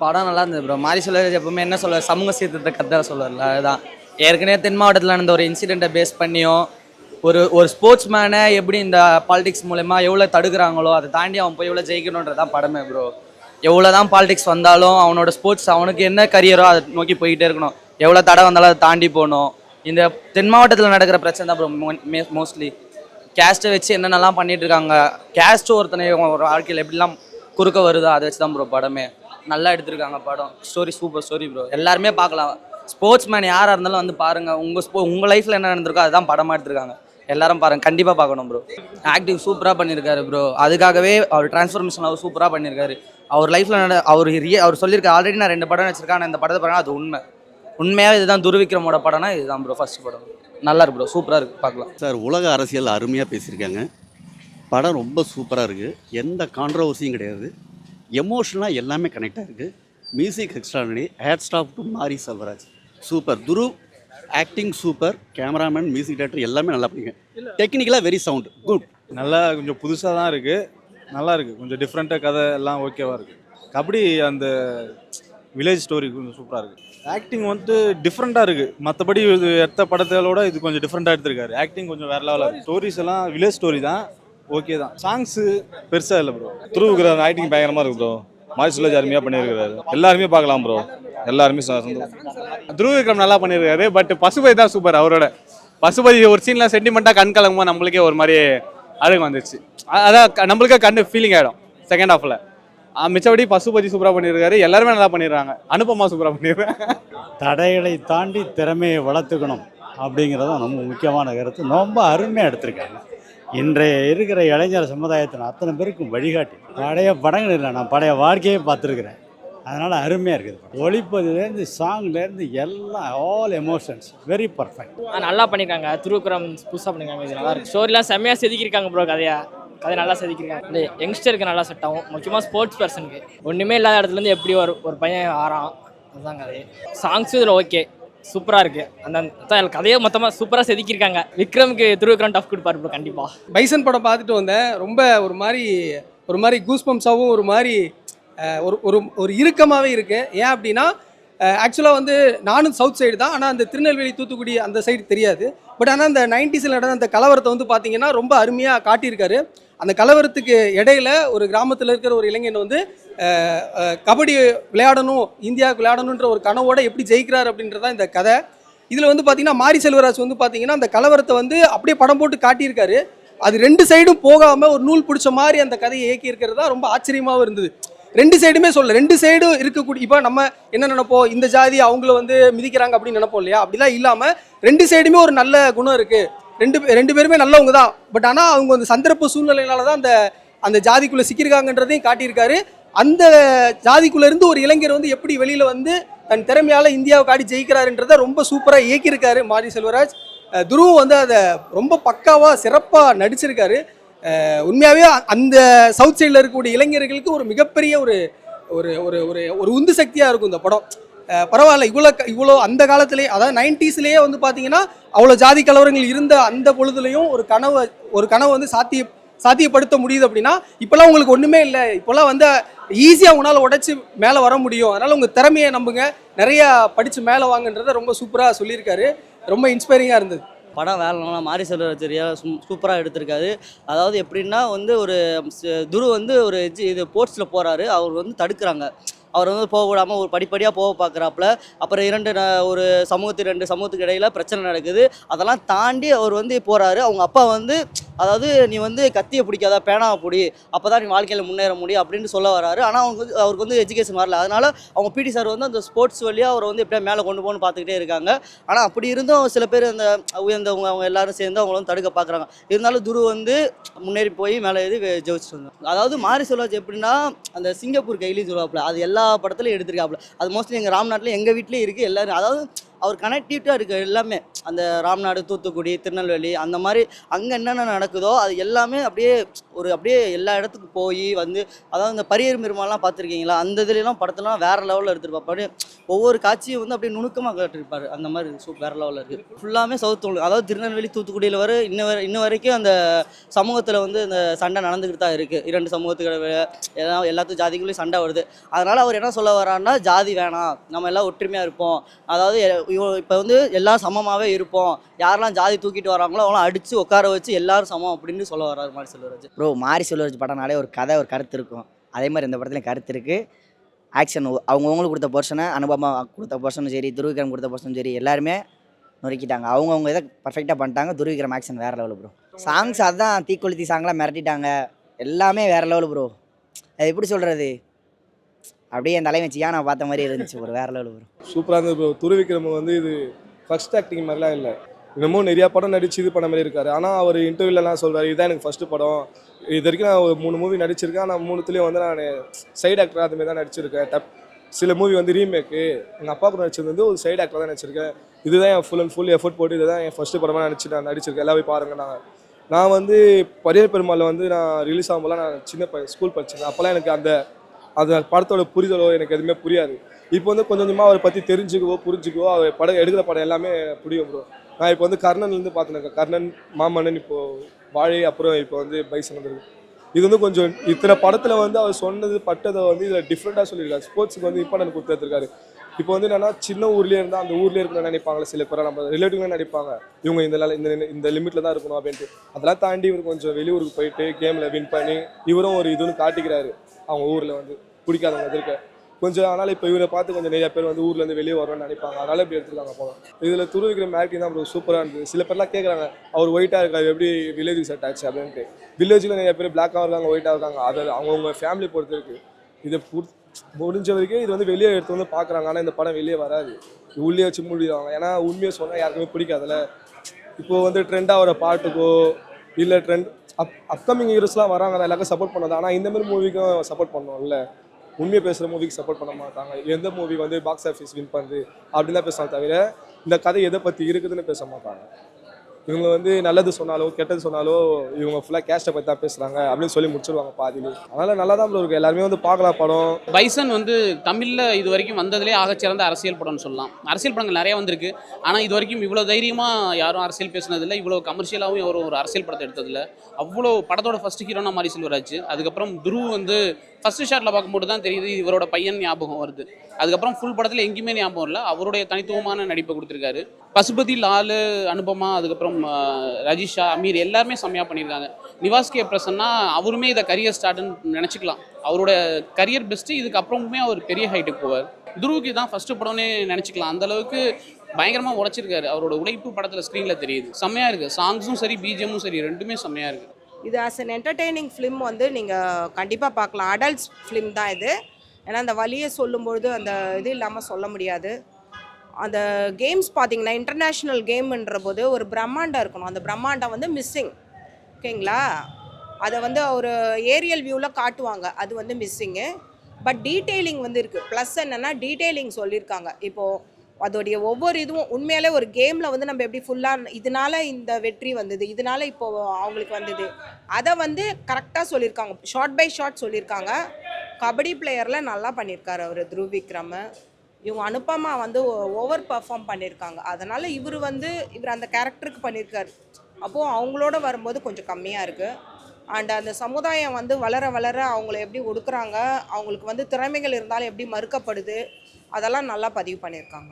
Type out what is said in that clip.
படம் நல்லா இருந்தது ப்ரோ. மாரி செல்வராஜ் எப்பவுமே என்ன சொல்ல சமூக சீர்திருத்த கதை சொல்லுவார்ல, அதுதான். ஏற்கனவே தென் மாவட்டத்தில் நடந்த ஒரு இன்சிடெண்ட்டை பேஸ் பண்ணியும் ஒரு ஒரு ஸ்போர்ட்ஸ் மேனை எப்படி இந்த பாலிடிக்ஸ் மூலயமா எவ்வளோ தடுக்கிறாங்களோ அதை தாண்டி அவன் போய் எவ்வளோ ஜெயிக்கணுன்றதான் படமே ப்ரோ. எவ்வளோ தான் பாலிடிக்ஸ் வந்தாலும் அவனோட ஸ்போர்ட்ஸ் அவனுக்கு என்ன கரியரோ அதை நோக்கி போய்கிட்டே இருக்கணும். எவ்வளோ தடை வந்தாலும் அதை தாண்டி போகணும். இந்த தென் மாவட்டத்தில் நடக்கிற பிரச்சனை தான் ப்ரோ. மோஸ்ட்லி கேஸ்ட்டை வச்சு என்னென்னலாம் பண்ணிட்டு இருக்காங்க. கேஸ்ட் ஒருத்தனை ஒரு வாழ்க்கையில் எப்படிலாம் குறுக்க வருதோ அதை வச்சு தான் ப்ரோ படமே. நல்லா எடுத்திருக்காங்க படம். Story super story bro. எல்லாருமே பார்க்கலாம். ஸ்போர்ட்ஸ் மேன் யாராக இருந்தாலும் வந்து பாருங்கள். உங்கள் லைஃப்பில் என்ன நடந்திருக்கோ அதுதான் படமாக எடுத்திருக்காங்க. எல்லாரும் பாருங்கள், கண்டிப்பாக பார்க்கணும் ப்ரோ. ஆக்டிவ் சூப்பராக பண்ணியிருக்காரு ப்ரோ. அதுக்காகவே அவர் டிரான்ஸ்ஃபர்மேஷன் அவர் சூப்பராக பண்ணியிருக்காரு. அவர் லைஃப்பில் அவர் சொல்லியிருக்காரு ஆல்ரெடி நான் 2 படம் வச்சிருக்கேன். ஆனால் இந்த படத்தை பாருங்கள், அது உண்மையாக இதுதான் துருவிக்ரமோட படம்னா இதுதான் ப்ரோ ஃபர்ஸ்ட் படம். நல்லா இருக்கு ப்ரோ, சூப்பராக இருக்குது, பார்க்கலாம் சார். உலக அரசியல் அருமையாக பேசியிருக்காங்க. படம் ரொம்ப சூப்பராக இருக்குது. எந்த கான்ட்ரவர்சியும் கிடையாது. எமோஷனலாக எல்லாமே கனெக்டாக இருக்குது. Music extraordinary. ஹேட் ஸ்டாப் டு மாரி செல்வராஜ் சூப்பர். துரு acting super. Cameraman, music director எல்லாமே நல்லா பண்ணிங்க. டெக்னிக்கலாக வெரி சவுண்ட் குட். நல்லா கொஞ்சம் புதுசாக தான் இருக்குது. நல்லா இருக்குது, கொஞ்சம் டிஃப்ரெண்ட்டாக கதை எல்லாம் ஓகேவாக இருக்குது. கபடி அந்த வில்லேஜ் ஸ்டோரி கொஞ்சம் சூப்பராக இருக்குது. ஆக்டிங் வந்து டிஃப்ரெண்ட்டாக இருக்குது. மற்றபடி இது எடுத்த படத்தோட இது கொஞ்சம் டிஃப்ரெண்ட்டாக எடுத்திருக்காரு. ஆக்டிங் கொஞ்சம் வேறு லெவலாக இருக்குது. ஸ்டோரிஸ் எல்லாம் வில்லேஜ் ஸ்டோரி தான், ஓகே தான். சாங்ஸு பெருசாக இல்லை ப்ரோ. துருவுக்கிற ஆக்டிங் பயங்கரமாக இருக்குது ப்ரோ. மாரி செல்வராஜ் அருமையாக பண்ணியிருக்காரு. எல்லாருமே பார்க்கலாம் ப்ரோ. எல்லாருமே துருவ விக்ரம் நல்லா பண்ணியிருக்காரு. பட் பசுபதி தான் சூப்பர். அவரோட பசுபதி ஒரு சீன்லாம் சென்டிமெண்ட்டாக கண் கலங்கும்போது நம்மளுக்கே ஒரு மாதிரி அழகு வந்துச்சு. அதான் நம்மளுக்கே கண்டு ஃபீலிங் ஆகிடும் செகண்ட் ஹாஃபில். மிச்சபடி பசுபதி சூப்பராக பண்ணியிருக்காரு. எல்லாருமே நல்லா பண்ணிடுறாங்க. அனுபமா சூப்பராக பண்ணிடுறாங்க. தடைகளை தாண்டி திறமையை வளர்த்துக்கணும் அப்படிங்கிறதும் ரொம்ப முக்கியமான கருத்து. ரொம்ப அருமையாக எடுத்திருக்காங்க. இன்றைய இருக்கிற இளைஞர் சமுதாயத்தின் அத்தனை பேருக்கும் வழிகாட்டி. பழைய படங்கள் இல்லை, நான் பழைய வாழ்க்கையே பார்த்துருக்குறேன். அதனால் அருமையாக இருக்குது. ஒளிப்பதுலேருந்து சாங்லேருந்து எல்லாம் ஆல் எமோஷன்ஸ் வெரி பர்ஃபெக்ட். நல்லா பண்ணியிருக்காங்க. திருவிக்ரம் புதுசாக பண்ணியிருக்காங்க. இது நல்லா இருக்குது. ஸ்டோரிலாம் செம்மையாக செதுக்கியிருக்காங்க ப்ரோ. கதை நல்லா செதுக்கியிருக்காங்க. இல்லை யங்ஸ்டருக்கு நல்லா செட் ஆகும். முக்கியமாக ஸ்போர்ட்ஸ் பர்சனுக்கு ஒன்றுமே இல்லாத இடத்துலேருந்து எப்படி ஒரு பையன் ஆறான், அதுதான் கதை. சாங்ஸும் இதில் ஓகே, சூப்பராக இருக்குது. அந்த கதையை மொத்தமாக சூப்பராக செதுக்கியிருக்காங்க. விக்ரமுக்கு திருவிக்ரம் டஃப் கொடுப்பாரு ப்ரோ கண்டிப்பாக. பைசன் படம் பார்த்துட்டு வந்தேன். ரொம்ப ஒரு மாதிரி கூஸ்பம்ஸாகவும் ஒரு மாதிரி ஒரு இறுக்கமாகவே இருக்குது. ஏன் அப்படின்னா ஆக்சுவலாக வந்து நானும் சவுத் சைடு தான். ஆனால் அந்த திருநெல்வேலி தூத்துக்குடி அந்த சைடு தெரியாது. பட் ஆனால் அந்த 90s நடந்த அந்த கலவரத்தை வந்து பார்த்தீங்கன்னா ரொம்ப அருமையாக காட்டியிருக்காரு. அந்த கலவரத்துக்கு இடையில ஒரு கிராமத்தில் இருக்கிற ஒரு இளைஞன் வந்து கபடி விளையாடணும், இந்தியாவுக்கு விளையாடணுன்ற ஒரு கனவோடு எப்படி ஜெயிக்கிறார் அப்படின்றதான் இந்த கதை. இதில் வந்து பார்த்தீங்கன்னா மாரி செல்வராஜ் வந்து பார்த்தீங்கன்னா அந்த கலவரத்தை வந்து அப்படியே படம் போட்டு காட்டியிருக்காரு. அது 2 சைடும் போகாமல் ஒரு நூல் பிடிச்ச மாதிரி அந்த கதையை இயக்கி இருக்கிறது தான் ரொம்ப ஆச்சரியமாகவும் இருந்தது. 2 சைடுமே 2 சைடும் இருக்கக்கூடிய, இப்போ நம்ம என்ன நினைப்போம், இந்த ஜாதி அவங்கள வந்து மிதிக்கிறாங்க அப்படின்னு நினைப்போம் இல்லையா? அப்படிலாம் இல்லாமல் 2 சைடுமே ஒரு நல்ல குணம் இருக்குது. ரெண்டு பேருமே நல்லவங்க தான். பட் ஆனால் அவங்க அந்த சந்தர்ப்ப சூழ்நிலையினால தான் அந்த ஜாதிக்குள்ளே சிக்கியிருக்காங்கன்றதையும் காட்டியிருக்காரு. அந்த ஜாதிக்குள்ளேருந்து ஒரு இளைஞர் வந்து எப்படி வெளியில் வந்து தன் திறமையால் இந்தியாவை காட்டி ஜெயிக்கிறாருன்றதை ரொம்ப சூப்பராக இயக்கியிருக்காரு மாரி செல்வராஜ். துருவும் வந்து அதை ரொம்ப பக்காவாக சிறப்பாக நடிச்சிருக்காரு. உண்மையாகவே அந்த சவுத் சைடில் இருக்கக்கூடிய இளைஞர்களுக்கு ஒரு மிகப்பெரிய ஒரு ஒரு உந்து சக்தியாக இருக்கும் இந்த படம். பரவாயில்ல, இவ்வளோ அந்த காலத்திலே, அதாவது 90sலேயே வந்து பார்த்தீங்கன்னா அவ்வளோ ஜாதி கலவரங்கள் இருந்த அந்த பொழுதுலையும் ஒரு கனவை வந்து சாத்தியப்படுத்த முடியுது அப்படின்னா, இப்போல்லாம் உங்களுக்கு ஒன்றுமே இல்லை. இப்போல்லாம் வந்து ஈஸியாக உங்களால் உடைச்சி மேலே வர முடியும். அதனால் உங்கள் திறமையை நம்புங்க, நிறையா படித்து மேலே வாங்கன்றதை ரொம்ப சூப்பராக சொல்லியிருக்காரு. ரொம்ப இன்ஸ்பைரிங்காக இருந்தது. படம் வேலை நல்லா மாரி செல்வராஜ் சூப்பராக எடுத்திருக்காரு. அதாவது எப்படின்னா வந்து ஒரு துரு வந்து ஒரு இது ஸ்போர்ட்ஸில் போகிறாரு. அவர் வந்து தடுக்கிறாங்க. அவர் வந்து போக விடாமல் ஒரு படிப்படியாக போக பார்க்குறாப்புல. அப்புறம் 2 சமூகத்துக்கு இடையில் பிரச்சனை நடக்குது. அதெல்லாம் தாண்டி அவர் வந்து போகிறாரு. அவங்க அப்பா வந்து அதாவது நீ வந்து கத்தியை பிடிக்காதா, பேனாவை பிடி, அப்போ தான் நீ வாழ்க்கையில் முன்னேற முடியும் அப்படின்னு சொல்ல வராரு. ஆனால் அவருக்கு வந்து எஜுகேஷன் வரல. அதனால் அவங்க பிடி சார் வந்து அந்த ஸ்போர்ட்ஸ் வழியாக அவரை வந்து எப்படியா மேலே கொண்டு போகணும்னு பார்த்துக்கிட்டே இருக்காங்க. ஆனால் அப்படி இருந்தும் சில பேர் அந்த உயர்ந்தவங்க அவங்க எல்லாரும் சேர்ந்து அவங்கள வந்து தடுக்க பார்க்குறாங்க. இருந்தாலும் துரு வந்து முன்னேறி போய் மேலே ஏறி ஜெயிச்சுட்டு வந்தாங்க. அதாவது மாரி செல்வராஜ் எப்படின்னா அந்த சிங்கப்பூர் கைலி சொல்லுவாப்புல, அது எல்லா படத்துலையும் எடுத்திருக்காப்புல. அது மோஸ்ட்லி எங்கள் ராம்நாட்டில் எங்கள் வீட்லேயே இருக்குது. எல்லோரும் அதாவது அவர் கனெக்டிவிட்டியாக இருக்குது எல்லாமே. அந்த ராம்நாடு, தூத்துக்குடி, திருநெல்வேலி அந்த மாதிரி அங்கே என்னென்ன நடக்குதோ அது எல்லாமே அப்படியே எல்லா இடத்துக்கும் போய் வந்து, அதாவது இந்த பரியர் பெருமாள்லாம் பார்த்துருக்கீங்களா, அந்த இதுலாம் படத்தெல்லாம் வேறு லெவலில் எடுத்துருப்பாரு. அப்படியே ஒவ்வொரு காட்சியும் வந்து அப்படியே நுணுக்கமாக காட்டிருப்பாரு. அந்த மாதிரி வேறு லெவலில் இருக்குது. ஃபுல்லாமே சவுத், அதாவது திருநெல்வேலி, தூத்துக்குடியில் இன்ன வரைக்கும் அந்த சமூகத்தில் வந்து இந்த சண்டை நடந்துக்கிட்டு தான் இருக்குது. 2 சமூகத்துக்கு எல்லாத்துக்கும் ஜாதிக்குள்ளேயும் சண்டை வருது. அதனால் அவர் என்ன சொல்ல வர்றாருன்னா, ஜாதி வேணாம், நம்ம எல்லாம் ஒற்றுமையாக இருப்போம், அதாவது இப்போ வந்து எல்லாம் சமமாகவே இருப்போம், யாரெல்லாம் ஜாதி தூக்கிட்டு வராங்களோ அவங்களாம் அடித்து உட்கார வச்சு எல்லாரும் சமம் அப்படின்னு சொல்ல வர்றாரு மாரி செல்வராஜ். ப்ரோ மாரி செல்வராஜ் படம்னாலே ஒரு கதை, ஒரு கருத்து இருக்கும். அதே மாதிரி இந்த படத்துலையும் கருத்து இருக்குது. ஆக்ஷன் அவங்கவுங்களுக்கு கொடுத்த போர்ஷனை, அனுபமா கொடுத்த போர்ஷனும் சரி, துருவிக்ரம் கொடுத்த போர்ஷனும் சரி, எல்லாருமே நொறுக்கிட்டாங்க. அவங்கவுங்க இதை பர்ஃபெக்டாக பண்ணிட்டாங்க. துருவிக்ரம் ஆக்ஷன் வேறு லெவலு ப்ரோ. சாங்ஸ் அதுதான் தீக்குளித்தி சாங்லாம் மிரட்டிட்டாங்க. எல்லாமே வேறு லெவலு ப்ரோ. அது எப்படி சொல்கிறது, அப்படியே என் தலைவன் சியானா பார்த்த மாதிரி இருந்துச்சு ப்ரோ. வேறு லெவலு ப்ரோ. சூப்பராக இருந்தது ப்ரோ. துருவிக்ரம் வந்து இது ஃபர்ஸ்ட் ஆக்டிங் மாதிரிலாம் இல்லை, இன்னமும் நிறையா படம் நடிச்சு இது பண்ண மாதிரி இருக்காரு. ஆனால் அவர் இன்டர்வியூலலாம் சொல்வார், இதுதான் எனக்கு ஃபஸ்ட்டு படம், இது வரைக்கும் நான் ஒரு 3 மூவி நடிச்சிருக்கேன், ஆனால் 3துலேயும் வந்து நான் சைடு ஆக்டராக அதுமாரி தான் நடிச்சிருக்கேன். சில மூவி வந்து ரீமேக்கு, எங்கள் அப்பா கூட நடிச்சது வந்து ஒரு சைடு ஆக்டராக தான் நடிச்சிருக்கேன். இதுதான் என் ஃபுல் அண்ட் ஃபுல் எஃபர்ட் போட்டு இதுதான் என் ஃபஸ்ட்டு படமாக நான் நடிச்சிருக்கேன். எல்லாமே பாருங்கள். நான் வந்து பரியர் பெருமாள் வந்து நான் ரிலீஸ் ஆகும்போதெல்லாம் நான் சின்ன ஸ்கூல் படிச்சிருக்கேன். அப்போல்லாம் எனக்கு அந்த படத்தோட புரிதலோ எனக்கு எதுவுமே புரியாது. இப்போ வந்து கொஞ்சம் கொஞ்சமாக அவரை பற்றி தெரிஞ்சுக்கவோ புரிஞ்சுக்கவோ அவர் படம் எடுக்கிற படம் எல்லாமே புரியும் ப்ரோ. நான் இப்போ வந்து கர்ணன்லேருந்து பார்த்துருக்கேன். கர்ணன், மாமன்னன், இப்போது வாழை, அப்புறம் இப்போ வந்து பைசன் வந்துருக்கு. இது வந்து கொஞ்சம் இத்தனை படத்தில் வந்து அவர் சொன்னது பட்டதை வந்து இதில் டிஃப்ரெண்ட்டாக சொல்லியிருக்காரு. ஸ்போர்ட்ஸுக்கு வந்து இம்பார்ட்டன்ட் கொடுத்துருக்காரு. இப்போ வந்து என்னன்னா, சின்ன ஊர்லேயே இருந்தால் அந்த ஊர்லேயே இருக்கணும்னு நினைப்பாங்களே சில பேர், நம்ம ரிலேட்டிவ்லாம் நினைப்பாங்க இவங்க இந்த லிமிட்டில் தான் இருக்கணும் அப்படின்ட்டு. அதெல்லாம் தாண்டி இவர் கொஞ்சம் வெளியூருக்கு போயிட்டு கேமில் வின் பண்ணி இவரும் ஒரு இதுன்னு காட்டிக்கிறாரு. அவங்க ஊரில் வந்து பிடிக்காதவங்க இருக்க கொஞ்சம். அதனால் இப்போ இவரை பார்த்து கொஞ்சம் நிறைய பேர் வந்து ஊர்லேருந்து வெளியே வரணும்னு நினைப்பாங்க. அதனால் இப்படி எடுத்துருக்காங்க போகலாம். இதில் துருவிக்ரம் ஆக்டிங் தான் சூப்பராக இருந்தது. சில பேர்லாம் கேட்குறாங்க, அவர் ஒயிட்டாக இருக்காரு எப்படி வில்லேஜுக்கு செட் ஆச்சு அப்படின்ட்டு. வில்லேஜில் நிறைய பேர் பிளாக்காக இருக்காங்க, ஒயிட்டாக இருக்காங்க. அதை அவங்கவுங்க ஃபேமிலி பொறுத்து இருக்குது. இதை முடிஞ்ச வரைக்கும் இது வந்து வெளியே எடுத்து வந்து பார்க்குறாங்க. ஆனால் இந்த படம் வெளியே வராது, உள்ளே வச்சு மூடிடுவாங்க. ஏன்னா உண்மையை சொன்னால் யாருக்குமே பிடிக்காதுல்ல. இப்போது வந்து ட்ரெண்டாக வர பாட்டுக்கோ இல்லை அப்கமிங் ஹீரோஸ்லாம் வராங்க, அதை எல்லாருக்கும் சப்போர்ட் பண்ணது. ஆனால் இந்தமாதிரி மூவிக்கும் சப்போர்ட் பண்ணோம்ல, உண்மையை பேசுகிற மூவிக்கு சப்போர்ட் பண்ண மாட்டாங்க. எந்த மூவி வந்து பாக்ஸ் ஆஃபீஸ் வின் பண்ணுது அப்படின்னு தான் பேசுவாங்க தவிர இந்த கதை எதை பற்றி இருக்குதுன்னு பேச மாட்டாங்க. இவங்க வந்து நல்லது சொன்னாலோ கெட்டது சொன்னாலோ இவங்க ஃபுல்லாக கேஸ்ட்டை பற்றி தான் பேசுகிறாங்க அப்படின்னு சொல்லி முடிச்சிருவாங்க பாதியிலே. அதனால் நல்லா தான் இருக்குது. எல்லாருமே வந்து பார்க்கலாம் படம். பைசன் வந்து தமிழில் இது வரைக்கும் வந்ததுலேயே ஆகச்சிறந்த அரசியல் படம்னு சொல்லலாம். அரசியல் படங்கள் நிறையா வந்திருக்கு, ஆனால் இது வரைக்கும் இவ்வளோ தைரியமாக யாரும் அரசியல் பேசுனதில்லை, இவ்வளோ கமர்ஷியலாகவும் ஒரு அரசியல் படத்தை எடுத்ததில்லை. அவ்வளோ படத்தோட ஃபஸ்ட்டு ஹீரோனா மாரி செல்வராஜ். அதுக்கப்புறம் துருவ் வந்து ஃபஸ்ட்டு ஷாட்டில் பார்க்கும்போது தான் தெரியுது இவரோட பையன் ஞாபகம் வருது. அதுக்கப்புறம் ஃபுல் படத்தில் எங்கேயுமே ஞாபகம் இல்லை. அவருடைய தனித்துவமான நடிப்பை கொடுத்துருக்காரு. பசுபதி, லாலு, அனுபமா, அதுக்கப்புறம் ரஜிஷா, அமீர் எல்லாருமே செம்மையாக பண்ணியிருக்காங்க. நிவாஸ் கே பிரசன்னா அவருமே இதை கரியர் ஸ்டார்ட்னு நினச்சிக்கலாம். அவரோட கரியர் பெஸ்ட்டு. இதுக்கப்புறமுமே அவர் பெரிய ஹைட்டுக்கு போவார். துருவுக்கு தான் ஃபஸ்ட்டு படம்னே நினச்சிக்கலாம். அந்தளவுக்கு பயங்கரமாக உழைச்சிருக்காரு. அவரோட உழைப்பு படத்தில் ஸ்க்ரீனில் தெரியுது. செம்மையாக இருக்குது. சாங்ஸும் சரி, பிஜிஎம்மும் சரி, ரெண்டுமே செம்மையாக இருக்குது. இது ஆஸ் அன் என்டர்டெய்னிங் ஃபிலிம் வந்து நீங்கள் கண்டிப்பாக பார்க்கலாம். அடல்ட்ஸ் ஃபிலிம் தான் இது. ஏன்னா அந்த வழியை சொல்லும்பொழுது அந்த இது இல்லாமல் சொல்ல முடியாது. அந்த கேம்ஸ் பார்த்தீங்கன்னா இன்டர்நேஷ்னல் கேம்ன்ற போது ஒரு பிரம்மாண்டம் இருக்கணும். அந்த பிரம்மாண்டம் வந்து மிஸ்ஸிங். ஓகேங்களா, அதை வந்து ஒரு ஏரியல் வியூவில் காட்டுவாங்க, அது வந்து மிஸ்ஸிங்கு. பட் டீட்டெயிலிங் வந்து இருக்குது. ப்ளஸ் என்னென்னா டீட்டெயிலிங் சொல்லியிருக்காங்க. இப்போது அதோடைய ஒவ்வொரு இதுவும் உண்மையாலே ஒரு கேமில் வந்து நம்ம எப்படி ஃபுல்லாக இதனால இந்த வெற்றி வந்தது, இதனால இப்போது அவங்களுக்கு வந்தது, அதை வந்து கரெக்டாக சொல்லியிருக்காங்க. ஷார்ட் பை ஷார்ட் சொல்லியிருக்காங்க. கபடி பிளேயரில் நல்லா பண்ணியிருக்காரு அவர் துருவிக்ரம். இவங்க அனுப்பமா வந்து ஓவர் பர்ஃபார்ம் பண்ணியிருக்காங்க. அதனால் இவர் அந்த கேரக்டருக்கு பண்ணியிருக்காரு. அப்போது அவங்களோட வரும்போது கொஞ்சம் கம்மியாக இருக்குது. அண்ட் அந்த சமுதாயம் வந்து வளர வளர அவங்கள எப்படி ஒடுக்குறாங்க, அவங்களுக்கு வந்து திறமைகள் இருந்தாலும் எப்படி மறுக்கப்படுது, அதெல்லாம் நல்லா பதிவு பண்ணியிருக்காங்க.